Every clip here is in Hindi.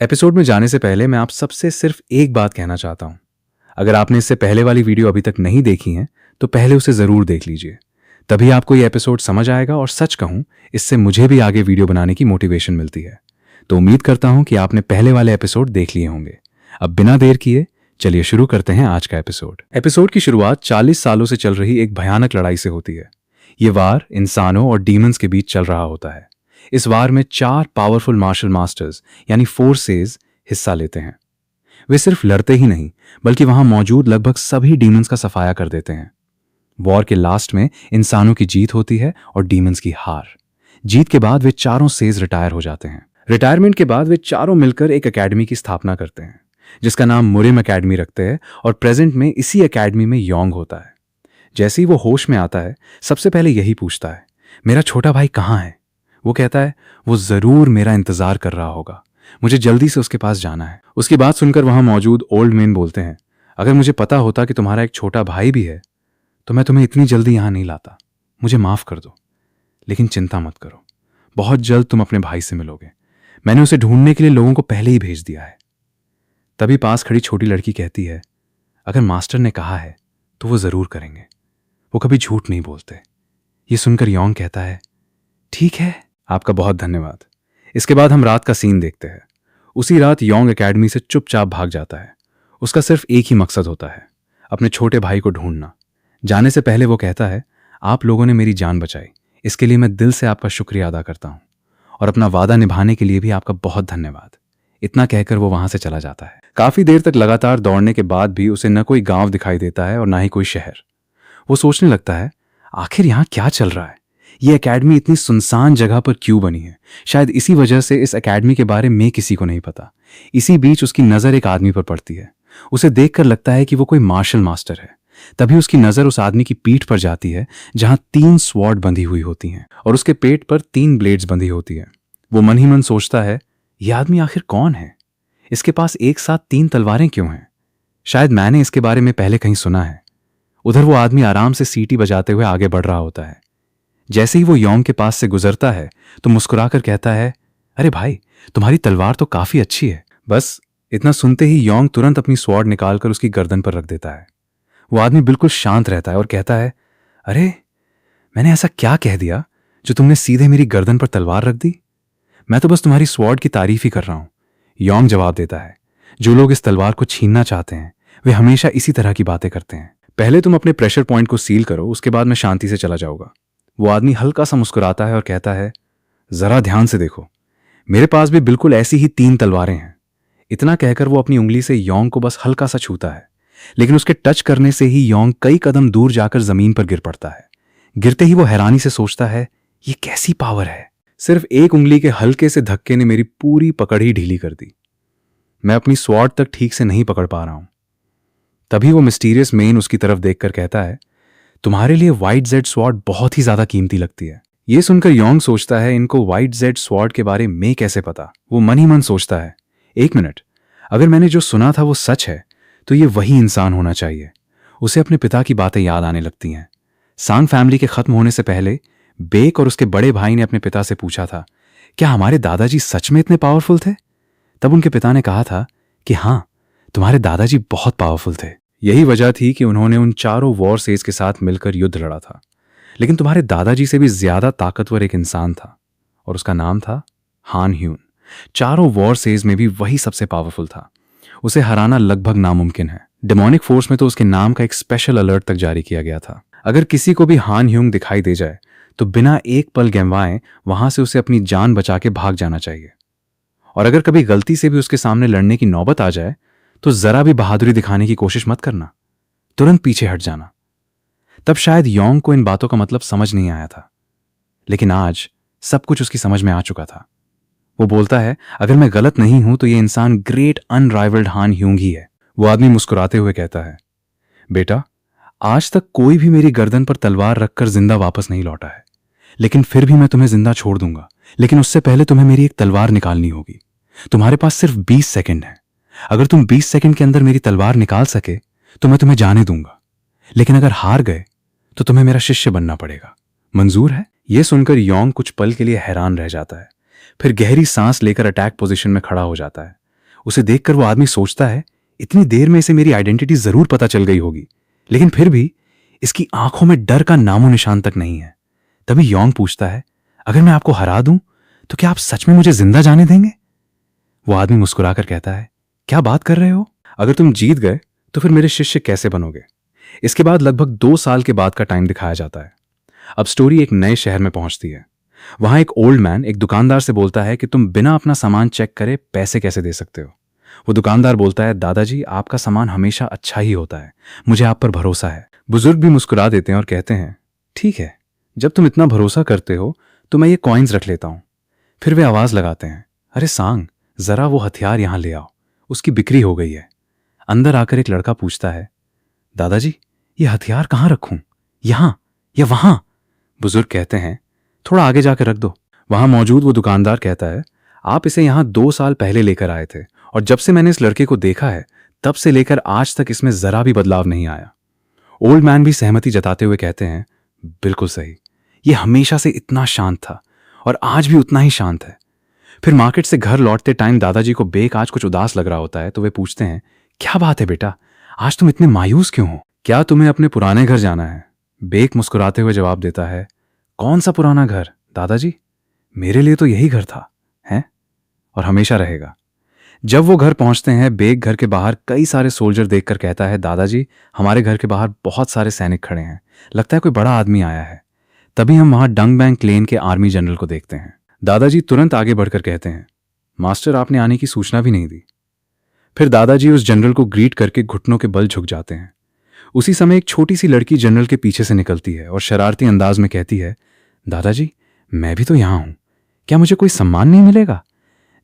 एपिसोड में जाने से पहले मैं आप सबसे सिर्फ एक बात कहना चाहता हूं। अगर आपने इससे पहले वाली वीडियो अभी तक नहीं देखी है तो पहले उसे जरूर देख लीजिए, तभी आपको ये एपिसोड समझ आएगा। और सच कहूं, इससे मुझे भी आगे वीडियो बनाने की मोटिवेशन मिलती है। तो उम्मीद करता हूं कि आपने पहले वाले एपिसोड देख लिए होंगे। अब बिना देर किए चलिए शुरू करते हैं आज का एपिसोड। एपिसोड की शुरुआत 40 सालों से चल रही एक भयानक लड़ाई से होती है। ये वार इंसानों और डीमंस के बीच चल रहा होता है। इस वार में 4 पावरफुल मार्शल मास्टर्स यानी फोर्सेस हिस्सा लेते हैं। वे सिर्फ लड़ते ही नहीं बल्कि वहां मौजूद लगभग सभी डीमंस का सफाया कर देते हैं। वॉर के लास्ट में इंसानों की जीत होती है और डीमंस की हार। जीत के बाद वे चारों सेज रिटायर हो जाते हैं। रिटायरमेंट के बाद वे चारों मिलकर एक एकेडमी की स्थापना करते हैं जिसका नाम मुरिम एकेडमी रखते हैं। और प्रेजेंट में इसी एकेडमी में योंग होता है। जैसे ही वो होश में आता है, सबसे पहले यही पूछता है, मेरा छोटा भाई कहाँ है? वो कहता है, वो जरूर मेरा इंतजार कर रहा होगा, मुझे जल्दी से उसके पास जाना है। उसकी बात सुनकर वहां मौजूद ओल्ड मैन बोलते हैं, अगर मुझे पता होता कि तुम्हारा एक छोटा भाई भी है तो मैं तुम्हें इतनी जल्दी यहां नहीं लाता। मुझे माफ कर दो, लेकिन चिंता मत करो, बहुत जल्द तुम अपने भाई से मिलोगे। मैंने उसे ढूंढने के लिए लोगों को पहले ही भेज दिया है। तभी पास खड़ी छोटी लड़की कहती है, अगर मास्टर ने कहा है तो वो जरूर करेंगे, वो कभी झूठ नहीं बोलते। ये सुनकर योंग कहता है, ठीक है, आपका बहुत धन्यवाद। इसके बाद हम रात का सीन देखते हैं। उसी रात योंग एकेडमी से चुपचाप भाग जाता है। उसका सिर्फ एक ही मकसद होता है, अपने छोटे भाई को ढूंढना। जाने से पहले वो कहता है, आप लोगों ने मेरी जान बचाई, इसके लिए मैं दिल से आपका शुक्रिया अदा करता हूं, और अपना वादा निभाने के लिए भी आपका बहुत धन्यवाद। इतना कहकर वो वहां से चला जाता है। काफी देर तक लगातार दौड़ने के बाद भी उसे न कोई गांव दिखाई देता है और ना ही कोई शहर। वो सोचने लगता है, आखिर यहां क्या चल रहा है? ये एकेडमी इतनी सुनसान जगह पर क्यों बनी है? शायद इसी वजह से इस एकेडमी के बारे में किसी को नहीं पता। इसी बीच उसकी नजर एक आदमी पर पड़ती है। उसे देखकर लगता है कि वो कोई मार्शल मास्टर है। तभी उसकी नजर उस आदमी की पीठ पर जाती है जहां 3 स्वॉर्ड बंधी हुई होती हैं और उसके पेट पर 3 ब्लेड्स बंधी होती है। वो मन ही मन सोचता है, यह आदमी आखिर कौन है? इसके पास एक साथ 3 तलवारें क्यों हैं? शायद मैंने इसके बारे में पहले कहीं सुना है। उधर वो आदमी आराम से सीटी बजाते हुए आगे बढ़ रहा होता है। जैसे ही वो योंग के पास से गुजरता है तो मुस्कुराकर कहता है, अरे भाई, तुम्हारी तलवार तो काफी अच्छी है। बस इतना सुनते ही योंग तुरंत अपनी स्वॉर्ड निकालकर उसकी गर्दन पर रख देता है। वो आदमी बिल्कुल शांत रहता है और कहता है, अरे मैंने ऐसा क्या कह दिया जो तुमने सीधे मेरी गर्दन पर तलवार रख दी? मैं तो बस तुम्हारी स्वॉर्ड की तारीफ ही कर रहा हूं। योंग जवाब देता है, जो लोग इस तलवार को छीनना चाहते हैं वे हमेशा इसी तरह की बातें करते हैं। पहले तुम अपने प्रेशर पॉइंट को सील करो, उसके बाद मैं शांति से चला जाऊंगा। वो आदमी हल्का सा मुस्कुराता है और कहता है, जरा ध्यान से देखो, मेरे पास भी बिल्कुल ऐसी ही 3 तलवारें हैं। इतना कहकर वो अपनी उंगली से योंग को बस हल्का सा छूता है, लेकिन उसके टच करने से ही योंग कई कदम दूर जाकर जमीन पर गिर पड़ता है। गिरते ही वो हैरानी से सोचता है, ये कैसी पावर है? सिर्फ एक उंगली के हल्के से धक्के ने मेरी पूरी पकड़ ही ढीली कर दी। मैं अपनी स्वॉर्ड तक ठीक से नहीं पकड़ पा रहा हूं। तभी वो मिस्टीरियस मेन उसकी तरफ देखकर कहता है, तुम्हारे लिए व्हाइट जेड स्वॉर्ड बहुत ही ज्यादा कीमती लगती है। ये सुनकर योंग सोचता है, इनको व्हाइट जेड स्वॉर्ड के बारे में कैसे पता? वो मन ही मन सोचता है, एक मिनट, अगर मैंने जो सुना था वो सच है तो ये वही इंसान होना चाहिए। उसे अपने पिता की बातें याद आने लगती हैं। सांग फैमिली के खत्म होने से पहले बेक और उसके बड़े भाई ने अपने पिता से पूछा था, क्या हमारे दादाजी सच में इतने पावरफुल थे? तब उनके पिता ने कहा था कि हाँ, तुम्हारे दादाजी बहुत पावरफुल थे। यही वजह थी कि उन्होंने उन चारों वॉर सेज के साथ मिलकर युद्ध लड़ा था। लेकिन तुम्हारे दादाजी से भी ज्यादा ताकतवर एक इंसान था और उसका नाम था हान ह्यून। चारों वॉर सेज में भी वही सबसे पावरफुल था। उसे हराना लगभग नामुमकिन है। डेमोनिक फोर्स में तो उसके नाम का एक स्पेशल अलर्ट तक जारी किया गया था। अगर किसी को भी हान ह्यूंग दिखाई दे जाए तो बिना एक पल गंवाए वहां से उसे अपनी जान बचा के भाग जाना चाहिए। और अगर कभी गलती से भी उसके सामने लड़ने की नौबत आ जाए तो जरा भी बहादुरी दिखाने की कोशिश मत करना, तुरंत पीछे हट जाना। तब शायद योंग को इन बातों का मतलब समझ नहीं आया था, लेकिन आज सब कुछ उसकी समझ में आ चुका था। वो बोलता है, अगर मैं गलत नहीं हूं तो ये इंसान ग्रेट अनराइवल्ड हान ह्यूंग ही है। वो आदमी मुस्कुराते हुए कहता है, बेटा, आज तक कोई भी मेरी गर्दन पर तलवार रखकर जिंदा वापस नहीं लौटा है, लेकिन फिर भी मैं तुम्हें जिंदा छोड़ दूंगा। लेकिन उससे पहले तुम्हें मेरी एक तलवार निकालनी होगी। तुम्हारे पास सिर्फ 20 सेकंड है। अगर तुम 20 सेकंड के अंदर मेरी तलवार निकाल सके तो मैं तुम्हें जाने दूंगा, लेकिन अगर हार गए तो तुम्हें मेरा शिष्य बनना पड़ेगा। मंजूर है? यह सुनकर योंग कुछ पल के लिए हैरान रह जाता है, फिर गहरी सांस लेकर अटैक पोजीशन में खड़ा हो जाता है। उसे देखकर वो आदमी सोचता है इतनी देर में इसे मेरी आइडेंटिटी जरूर पता चल गई होगी, लेकिन फिर भी इसकी आंखों में डर का नामो निशान तक नहीं है। तभी योंग पूछता है, अगर मैं आपको हरा दूं तो क्या आप सच में मुझे जिंदा जाने देंगे? वो आदमी मुस्कुराकर कहता है, क्या बात कर रहे हो? अगर तुम जीत गए तो फिर मेरे शिष्य कैसे बनोगे? इसके बाद लगभग 2 साल के बाद का टाइम दिखाया जाता है। अब स्टोरी एक नए शहर में पहुंचती है। वहां एक ओल्ड मैन एक दुकानदार से बोलता है कि तुम बिना अपना सामान चेक करे पैसे कैसे दे सकते हो? वो दुकानदार बोलता है, दादाजी आपका सामान हमेशा अच्छा ही होता है, मुझे आप पर भरोसा है। बुजुर्ग भी मुस्कुरा देते हैं और कहते हैं, ठीक है, जब तुम इतना भरोसा करते हो तो मैं ये कॉइन्स रख लेता हूं। फिर वे आवाज लगाते हैं, अरे सांग, जरा वो हथियार यहां ले आओ, उसकी बिक्री हो गई है। अंदर आकर एक लड़का पूछता है, दादाजी ये हथियार कहां रखूं, यहां या वहां? बुजुर्ग कहते हैं, थोड़ा आगे जाकर रख दो। वहां मौजूद वो दुकानदार कहता है, आप इसे यहां 2 साल पहले लेकर आए थे और जब से मैंने इस लड़के को देखा है तब से लेकर आज तक इसमें जरा भी बदलाव नहीं आया। ओल्ड मैन भी सहमति जताते हुए कहते हैं, बिल्कुल सही, ये हमेशा से इतना शांत था और आज भी उतना ही शांत है। फिर मार्केट से घर लौटते टाइम दादाजी को बेक आज कुछ उदास लग रहा होता है, तो वे पूछते हैं, क्या बात है बेटा, आज तुम इतने मायूस क्यों हो? क्या तुम्हें अपने पुराने घर जाना है? बेक मुस्कुराते हुए जवाब देता है, कौन सा पुराना घर दादाजी, मेरे लिए तो यही घर था, है और हमेशा रहेगा। जब वो घर पहुंचते हैं, बेक घर के बाहर कई सारे सोल्जर देखकर कहता है, दादाजी हमारे घर के बाहर बहुत सारे सैनिक खड़े हैं, लगता है कोई बड़ा आदमी आया है। तभी हम वहां डंग बैंक लेन के आर्मी जनरल को देखते हैं। दादाजी तुरंत आगे बढ़कर कहते हैं, मास्टर आपने आने की सूचना भी नहीं दी। फिर दादाजी उस जनरल को ग्रीट करके घुटनों के बल झुक जाते हैं। उसी समय एक छोटी सी लड़की जनरल के पीछे से निकलती है और शरारती अंदाज में कहती है, दादाजी मैं भी तो यहां हूं, क्या मुझे कोई सम्मान नहीं मिलेगा?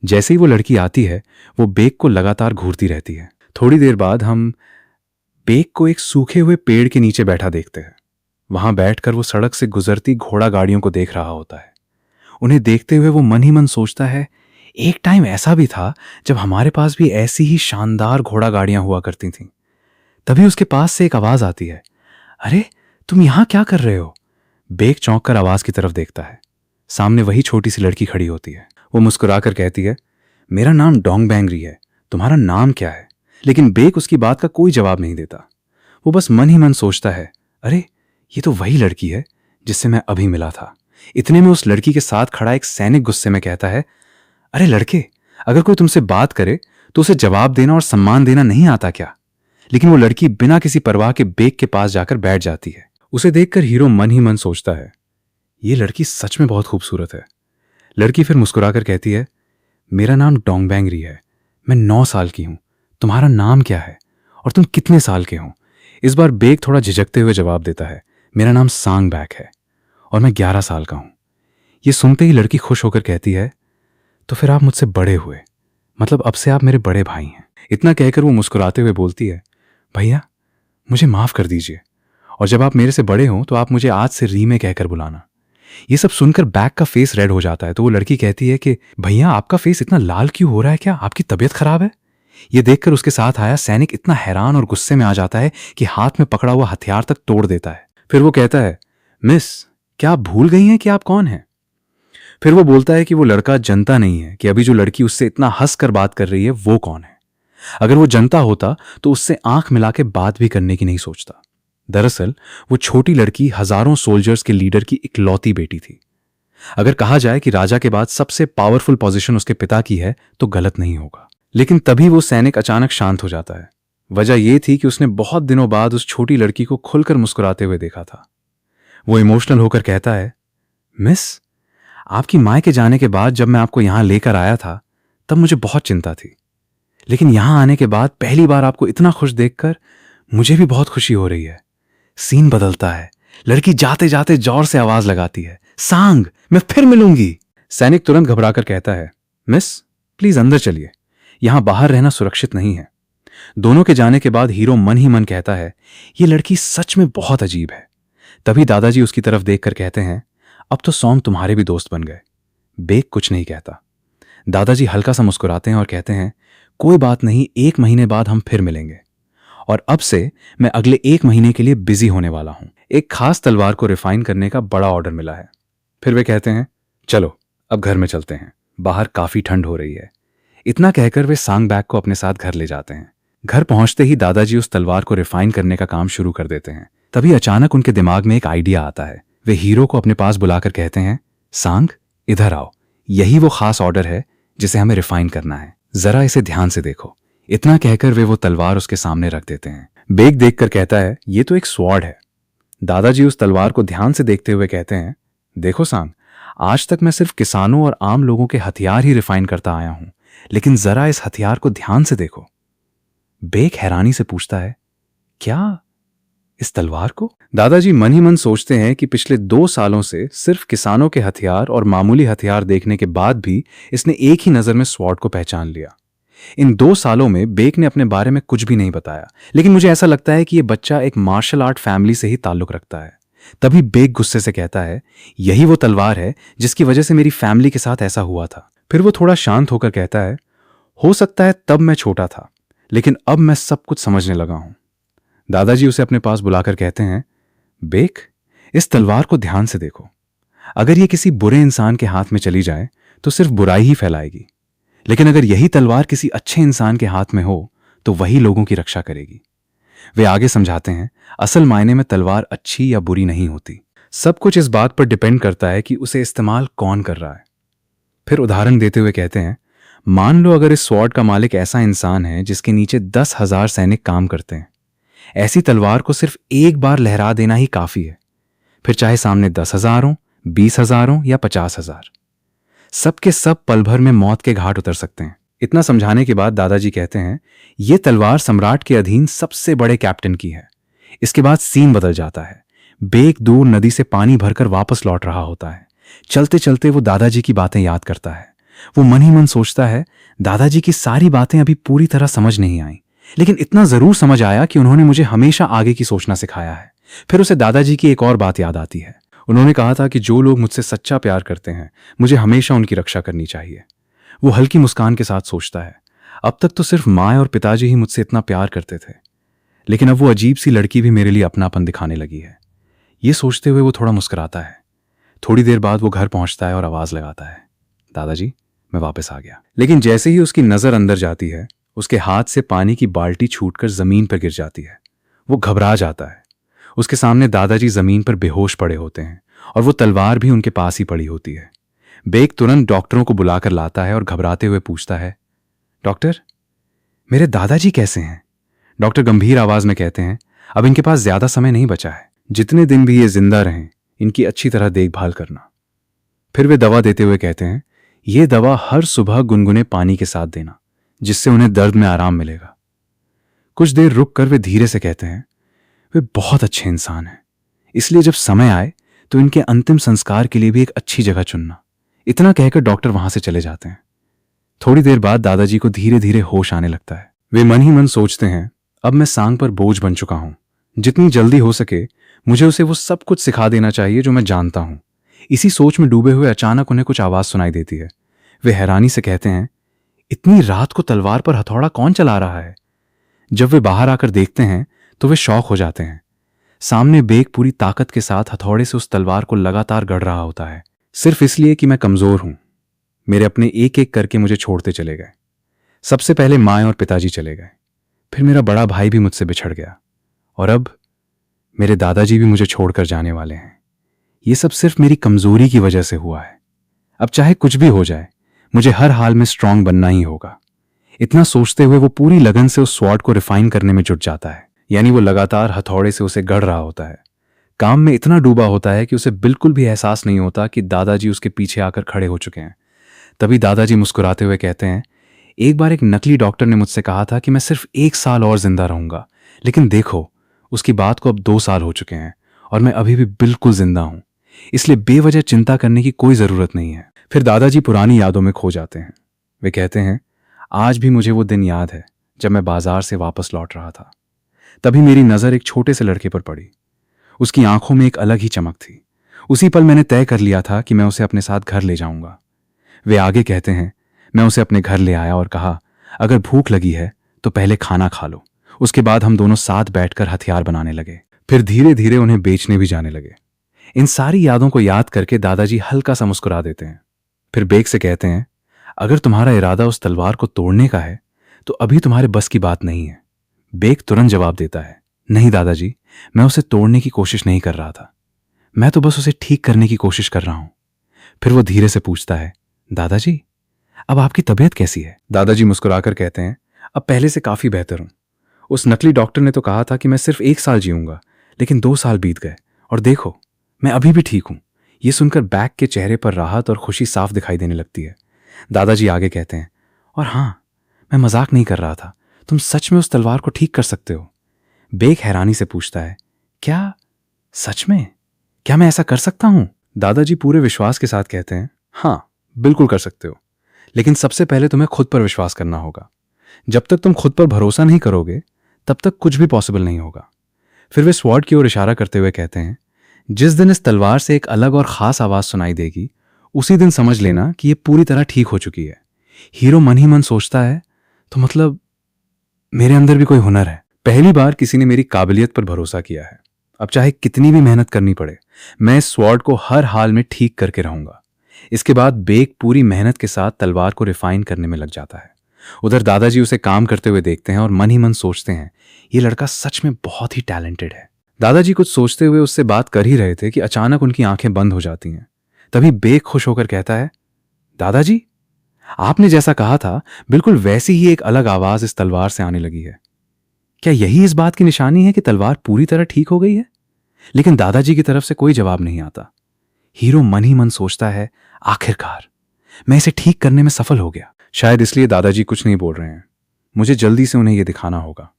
जैसे ही वो लड़की आती है वो बेक को लगातार घूरती रहती है। थोड़ी देर बाद हम बेक को एक सूखे हुए पेड़ के नीचे बैठा देखते हैं। वहां बैठकर वो सड़क से गुजरती घोड़ा गाड़ियों को देख रहा होता है। उन्हें देखते हुए वो मन ही मन सोचता है, एक टाइम ऐसा भी था जब हमारे पास भी ऐसी ही शानदार घोड़ा गाड़ियां हुआ करती थीं। तभी उसके पास से एक आवाज आती है, अरे तुम यहां क्या कर रहे हो? बेक चौंक कर आवाज की तरफ देखता है। सामने वही छोटी सी लड़की खड़ी होती है। वो मुस्कुराकर कहती है, मेरा नाम डोंग बैंगरी है, तुम्हारा नाम क्या है? लेकिन बेक उसकी बात का कोई जवाब नहीं देता। वो बस मन ही मन सोचता है, अरे ये तो वही लड़की है जिससे मैं अभी मिला था। इतने में उस लड़की के साथ खड़ा एक सैनिक गुस्से में कहता है, अरे लड़के, अगर कोई तुमसे बात करे तो उसे जवाब देना और सम्मान देना नहीं आता क्या? लेकिन वो लड़की बिना किसी परवाह के बेक के पास जाकर बैठ जाती है। उसे देखकर हीरो मन ही मन सोचता है, ये लड़की सच में बहुत खूबसूरत है। लड़की फिर मुस्कुराकर कहती है, मेरा नाम डोंग बैंगरी है, मैं 9 साल की हूं, तुम्हारा नाम क्या है और तुम कितने साल के हो? इस बार बेक थोड़ा झिझकते हुए जवाब देता है, मेरा नाम सांग बैक है और मैं 11 साल का हूं। ये सुनते ही लड़की खुश होकर कहती है, तो फिर आप मुझसे बड़े हुए, मतलब अब से आप मेरे बड़े भाई हैं। इतना कहकर वो मुस्कुराते हुए बोलती है, भैया मुझे माफ कर दीजिए, और जब आप मेरे से बड़े हों तो आप मुझे आज से री में कहकर बुलाना। ये सब सुनकर बैक का फेस रेड हो जाता है। तो वो लड़की कहती है कि भैया आपका फेस इतना लाल क्यों हो रहा है, क्या आपकी तबीयत खराब है? ये देखकर उसके साथ आया सैनिक इतना हैरान और गुस्से में आ जाता है कि हाथ में पकड़ा हुआ हथियार तक तोड़ देता है। फिर वो कहता है, मिस क्या आप भूल गई हैं कि आप कौन हैं? फिर वो बोलता है कि वो लड़का जनता नहीं है कि अभी जो लड़की उससे इतना हंस कर बात कर रही है वो कौन है। अगर वो जनता होता तो उससे आंख मिला के बात भी करने की नहीं सोचता। दरअसल वो छोटी लड़की हजारों सोल्जर्स के लीडर की इकलौती बेटी थी। अगर कहा जाए कि राजा के बाद सबसे पावरफुल पोजीशन उसके पिता की है तो गलत नहीं होगा। लेकिन तभी वो सैनिक अचानक शांत हो जाता है। वजह यह थी कि उसने बहुत दिनों बाद उस छोटी लड़की को खुलकर मुस्कुराते हुए देखा था। वो इमोशनल होकर कहता है, मिस आपकी मां के जाने के बाद जब मैं आपको यहां लेकर आया था तब मुझे बहुत चिंता थी, लेकिन यहां आने के बाद पहली बार आपको इतना खुश देखकर मुझे भी बहुत खुशी हो रही है। सीन बदलता है। लड़की जाते जाते जोर से आवाज लगाती है, सांग मैं फिर मिलूंगी। सैनिक तुरंत घबराकर कहता है, मिस प्लीज अंदर चलिए, यहां बाहर रहना सुरक्षित नहीं है। दोनों के जाने के बाद हीरो मन ही मन कहता है, ये लड़की सच में बहुत अजीब है। तभी दादाजी उसकी तरफ देखकर कहते हैं, अब तो सॉन्ग तुम्हारे भी दोस्त बन गए। बेक कुछ नहीं कहता। दादाजी हल्का सा मुस्कुराते हैं और कहते हैं, कोई बात नहीं, 1 महीने बाद हम फिर मिलेंगे और अब से मैं अगले 1 महीने के लिए बिजी होने वाला हूं। एक खास तलवार को रिफाइन करने का बड़ा ऑर्डर मिला है। फिर वे कहते हैं, चलो अब घर में चलते हैं, बाहर काफी ठंड हो रही है। इतना कहकर वे सांग बैग को अपने साथ घर ले जाते हैं। घर पहुंचते ही दादाजी उस तलवार को रिफाइन करने का काम शुरू कर देते हैं। तभी अचानक उनके दिमाग में एक आइडिया आता है। वे हीरो को अपने पास बुलाकर कहते हैं, सांग, इधर आओ, यही वो खास ऑर्डर है जिसे हमें रिफाइन करना है, जरा इसे ध्यान से देखो। इतना कहकर वे वो तलवार उसके सामने रख देते हैं। बेग देखकर कहता है, ये तो एक स्वॉर्ड है। दादाजी उस तलवार को ध्यान से देखते हुए कहते हैं, देखो सांग, आज तक मैं सिर्फ किसानों और आम लोगों के हथियार ही रिफाइन करता आया हूं, लेकिन जरा इस हथियार को ध्यान से देखो। बेग हैरानी से पूछता है, क्या इस तलवार को? दादाजी मन ही मन सोचते हैं कि पिछले 2 सालों से सिर्फ किसानों के हथियार और मामूली हथियार देखने के बाद भी इसने एक ही नजर में स्वॉर्ड को पहचान लिया। इन 2 सालों में बेग ने अपने बारे में कुछ भी नहीं बताया, लेकिन मुझे ऐसा लगता है कि यह बच्चा एक मार्शल आर्ट फैमिली से ही ताल्लुक रखता है। तभी बेग गुस्से से कहता है, यही वो तलवार है जिसकी वजह से मेरी फैमिली के साथ ऐसा हुआ था। फिर वो थोड़ा शांत होकर कहता है, हो सकता है तब मैं छोटा था, लेकिन अब मैं सब कुछ समझने लगा हूं। दादाजी उसे अपने पास बुलाकर कहते हैं, बेग, इस तलवार को ध्यान से देखो। अगर ये किसी बुरे इंसान के हाथ में चली जाए तो सिर्फ बुराई ही फैलाएगी, लेकिन अगर यही तलवार किसी अच्छे इंसान के हाथ में हो तो वही लोगों की रक्षा करेगी। वे आगे समझाते हैं, असल मायने में तलवार अच्छी या बुरी नहीं होती, सब कुछ इस बात पर डिपेंड करता है कि उसे इस्तेमाल कौन कर रहा है। फिर उदाहरण देते हुए कहते हैं, मान लो अगर इस स्वॉर्ड का मालिक ऐसा इंसान है जिसके नीचे 10,000 सैनिक काम करते हैं, ऐसी तलवार को सिर्फ एक बार लहरा देना ही काफी है, फिर चाहे सामने 10,000 हो, 20,000 हो या 50,000, सबके सब पल भर में मौत के घाट उतर सकते हैं। इतना समझाने के बाद दादाजी कहते हैं, यह तलवार सम्राट के अधीन सबसे बड़े कैप्टन की है। इसके बाद सीन बदल जाता है। बेग दूर नदी से पानी भरकर वापस लौट रहा होता है। चलते चलते वो दादाजी की बातें याद करता है। वो मन ही मन सोचता है, दादाजी की सारी बातें अभी पूरी तरह समझ नहीं आई, लेकिन इतना जरूर समझ आया कि उन्होंने मुझे हमेशा आगे की सोचना सिखाया है। फिर उसे दादाजी की एक और बात याद आती है। उन्होंने कहा था कि जो लोग मुझसे सच्चा प्यार करते हैं, मुझे हमेशा उनकी रक्षा करनी चाहिए। वो हल्की मुस्कान के साथ सोचता है, अब तक तो सिर्फ माँ और पिताजी ही मुझसे इतना प्यार करते थे, लेकिन अब वो अजीब सी लड़की भी मेरे लिए अपनापन दिखाने लगी है। ये सोचते हुए वो थोड़ा मुस्कुराता है। थोड़ी देर बाद वो घर पहुंचता है और आवाज लगाता है, दादाजी, मैं वापस आ गया। लेकिन जैसे ही उसकी नजर अंदर जाती है, उसके हाथ से पानी की बाल्टी छूटकर जमीन पर गिर जाती है। वो घबरा जाता है। उसके सामने दादाजी जमीन पर बेहोश पड़े होते हैं और वो तलवार भी उनके पास ही पड़ी होती है। बेग तुरंत डॉक्टरों को बुलाकर लाता है और घबराते हुए पूछता है, डॉक्टर, मेरे दादाजी कैसे हैं? डॉक्टर गंभीर आवाज में कहते हैं, अब इनके पास ज्यादा समय नहीं बचा है। जितने दिन भी ये जिंदा रहें, इनकी अच्छी तरह देखभाल करना। फिर वे दवा देते हुए कहते हैं, ये दवा हर सुबह गुनगुने पानी के साथ देना, जिससे उन्हें दर्द में आराम मिलेगा। कुछ देर रुक कर वे धीरे से कहते हैं, वे बहुत अच्छे इंसान हैं, इसलिए जब समय आए तो इनके अंतिम संस्कार के लिए भी एक अच्छी जगह चुनना। इतना कहकर डॉक्टर वहां से चले जाते हैं। थोड़ी देर बाद दादाजी को धीरे धीरे होश आने लगता है। वे मन ही मन सोचते हैं, अब मैं सांग पर बोझ बन चुका हूं, जितनी जल्दी हो सके मुझे उसे वो सब कुछ सिखा देना चाहिए जो मैं जानता हूं। इसी सोच में डूबे हुए अचानक उन्हें कुछ आवाज सुनाई देती है। वे हैरानी से कहते हैं, इतनी रात को तलवार पर हथौड़ा कौन चला रहा है? जब वे बाहर आकर देखते हैं तो वे शॉक हो जाते हैं। सामने बेग पूरी ताकत के साथ हथौड़े से उस तलवार को लगातार गढ़ रहा होता है, सिर्फ इसलिए कि मैं कमजोर हूं। मेरे अपने एक एक करके मुझे छोड़ते चले गए। सबसे पहले माँ और पिताजी चले गए, फिर मेरा बड़ा भाई भी मुझसे बिछड़ गया, और अब मेरे दादाजी भी मुझे छोड़कर जाने वाले हैं। ये सब सिर्फ मेरी कमजोरी की वजह से हुआ है। अब चाहे कुछ भी हो जाए, मुझे हर हाल में स्ट्रांग बनना ही होगा। इतना सोचते हुए वो पूरी लगन से उस स्वॉर्ड को रिफाइन करने में जुट जाता है। यानी वो लगातार हथौड़े से उसे गढ़ रहा होता है। काम में इतना डूबा होता है कि उसे बिल्कुल भी एहसास नहीं होता कि दादाजी उसके पीछे आकर खड़े हो चुके हैं। तभी दादाजी मुस्कुराते हुए कहते हैं, एक बार एक नकली डॉक्टर ने मुझसे कहा था कि मैं सिर्फ 1 साल और जिंदा रहूंगा, लेकिन देखो, उसकी बात को अब 2 साल हो चुके हैं और मैं अभी भी बिल्कुल जिंदा हूं। इसलिए बेवजह चिंता करने की कोई जरूरत नहीं है। फिर दादाजी पुरानी यादों में खो जाते हैं। वे कहते हैं, आज भी मुझे वो दिन याद है जब मैं बाजार से वापस लौट रहा था। तभी मेरी नजर एक छोटे से लड़के पर पड़ी। उसकी आंखों में एक अलग ही चमक थी। उसी पल मैंने तय कर लिया था कि मैं उसे अपने साथ घर ले जाऊंगा। वे आगे कहते हैं, मैं उसे अपने घर ले आया और कहा, अगर भूख लगी है तो पहले खाना खा लो। उसके बाद हम दोनों साथ बैठकर हथियार बनाने लगे, फिर धीरे धीरे उन्हें बेचने भी जाने लगे। इन सारी यादों को याद करके दादाजी हल्का सा मुस्कुरा देते हैं। फिर बेग से कहते हैं, अगर तुम्हारा इरादा उस तलवार को तोड़ने का है तो अभी तुम्हारे बस की बात नहीं है। बेक तुरंत जवाब देता है, नहीं दादाजी, मैं उसे तोड़ने की कोशिश नहीं कर रहा था, मैं तो बस उसे ठीक करने की कोशिश कर रहा हूं। फिर वो धीरे से पूछता है, दादाजी अब आपकी तबीयत कैसी है? दादाजी मुस्कुराकर कहते हैं, अब पहले से काफी बेहतर हूं। उस नकली डॉक्टर ने तो कहा था कि मैं सिर्फ 1 साल जीऊंगा, लेकिन 2 साल बीत गए और देखो मैं अभी भी ठीक हूं। ये सुनकर बैक के चेहरे पर राहत और खुशी साफ दिखाई देने लगती है। दादाजी आगे कहते हैं, और हां, मैं मजाक नहीं कर रहा था, तुम सच में उस तलवार को ठीक कर सकते हो। बेक हैरानी से पूछता है, क्या सच में? क्या मैं ऐसा कर सकता हूं? दादाजी पूरे विश्वास के साथ कहते हैं, हां बिल्कुल कर सकते हो, लेकिन सबसे पहले तुम्हें खुद पर विश्वास करना होगा। जब तक तुम खुद पर भरोसा नहीं करोगे तब तक कुछ भी पॉसिबल नहीं होगा। फिर वे स्वॉर्ड की ओर इशारा करते हुए कहते हैं, जिस दिन इस तलवार से एक अलग और खास आवाज सुनाई देगी उसी दिन समझ लेना कि यह पूरी तरह ठीक हो चुकी है। हीरो मन ही मन सोचता है, तो मतलब मेरे अंदर भी कोई हुनर है। पहली बार किसी ने मेरी काबिलियत पर भरोसा किया है। अब चाहे कितनी भी मेहनत करनी पड़े, मैं इस स्वॉर्ड को हर हाल में ठीक करके रहूंगा। इसके बाद बेक पूरी मेहनत के साथ तलवार को रिफाइन करने में लग जाता है। उधर दादाजी उसे काम करते हुए देखते हैं और मन ही मन सोचते हैं, ये लड़का सच में बहुत ही टैलेंटेड है। दादाजी कुछ सोचते हुए उससे बात कर ही रहे थे कि अचानक उनकी आंखें बंद हो जाती हैं। तभी बेक खुश होकर कहता है, दादाजी आपने जैसा कहा था बिल्कुल वैसी ही एक अलग आवाज इस तलवार से आने लगी है। क्या यही इस बात की निशानी है कि तलवार पूरी तरह ठीक हो गई है? लेकिन दादाजी की तरफ से कोई जवाब नहीं आता। हीरो मन ही मन सोचता है, आखिरकार मैं इसे ठीक करने में सफल हो गया। शायद इसलिए दादाजी कुछ नहीं बोल रहे हैं। मुझे जल्दी से उन्हें यह दिखाना होगा।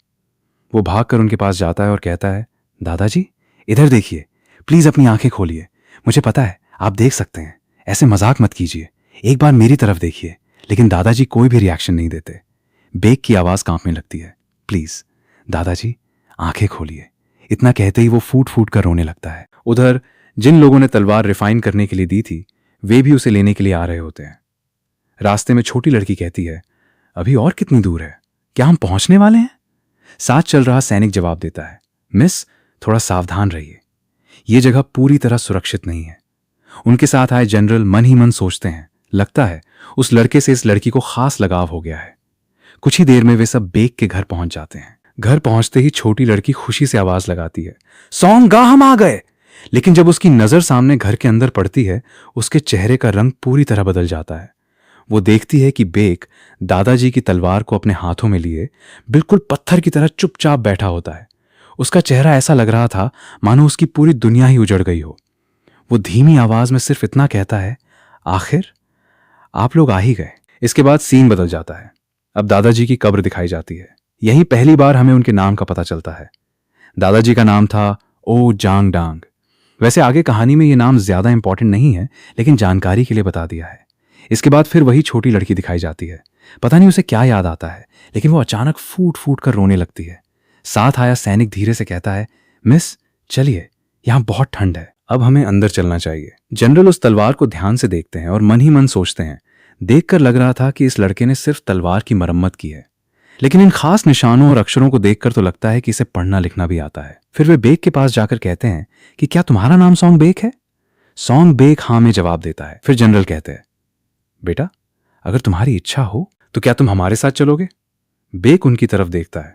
वो भागकर उनके पास जाता है और कहता है, दादाजी इधर देखिए, प्लीज अपनी आंखें खोलिए। मुझे पता है आप देख सकते हैं, ऐसे मजाक मत कीजिए, एक बार मेरी तरफ देखिए। लेकिन दादाजी कोई भी रिएक्शन नहीं देते। बेक की आवाज कांपने लगती है, प्लीज दादाजी आंखें खोलिए। इतना कहते ही वो फूट फूट कर रोने लगता है। उधर जिन लोगों ने तलवार रिफाइन करने के लिए दी थी वे भी उसे लेने के लिए आ रहे होते हैं। रास्ते में छोटी लड़की कहती है, अभी और कितनी दूर है, क्या हम पहुंचने वाले हैं? साथ चल रहा सैनिक जवाब देता है, मिस थोड़ा सावधान रहिए, ये जगह पूरी तरह सुरक्षित नहीं है। उनके साथ आए जनरल मन ही मन सोचते हैं, लगता है उस लड़के से इस लड़की को खास लगाव हो गया है। कुछ ही देर में वे सब बेक के घर पहुंच जाते हैं। घर पहुंचते ही छोटी लड़की खुशी से आवाज लगाती है, सॉन्ग गा, हम आ गए। लेकिन जब उसकी नजर सामने घर के अंदर पड़ती है उसके चेहरे का रंग पूरी तरह बदल जाता है। वो देखती है कि बेक दादाजी की तलवार को अपने हाथों में लिए बिल्कुल पत्थर की तरह चुपचाप बैठा होता है। उसका चेहरा ऐसा लग रहा था मानो उसकी पूरी दुनिया ही उजड़ गई हो। वो धीमी आवाज में सिर्फ इतना कहता है, आखिर आप लोग आ ही गए। इसके बाद सीन बदल जाता है। अब दादाजी की कब्र दिखाई जाती है। यही पहली बार हमें उनके नाम का पता चलता है। दादाजी का नाम था ओ जांग डांग। वैसे आगे कहानी में यह नाम ज्यादा इंपॉर्टेंट नहीं है, लेकिन जानकारी के लिए बता दिया है। इसके बाद फिर वही छोटी लड़की दिखाई जाती है। पता नहीं उसे क्या याद आता है, लेकिन वो अचानक फूट फूट कर रोने लगती है। साथ आया सैनिक धीरे से कहता है, मिस चलिए, यहां बहुत ठंड है, अब हमें अंदर चलना चाहिए। जनरल उस तलवार को ध्यान से देखते हैं और मन ही मन सोचते हैं, देखकर लग रहा था कि इस लड़के ने सिर्फ तलवार की मरम्मत की है, लेकिन इन खास निशानों और अक्षरों को देखकर तो लगता है कि इसे पढ़ना लिखना भी आता है। फिर वे बेक के पास जाकर कहते हैं कि क्या तुम्हारा नाम सॉन्ग बेक है? सॉन्ग बेक हाँ में जवाब देता है। फिर जनरल कहते हैं, बेटा अगर तुम्हारी इच्छा हो तो क्या तुम हमारे साथ चलोगे? बेक उनकी तरफ देखता है।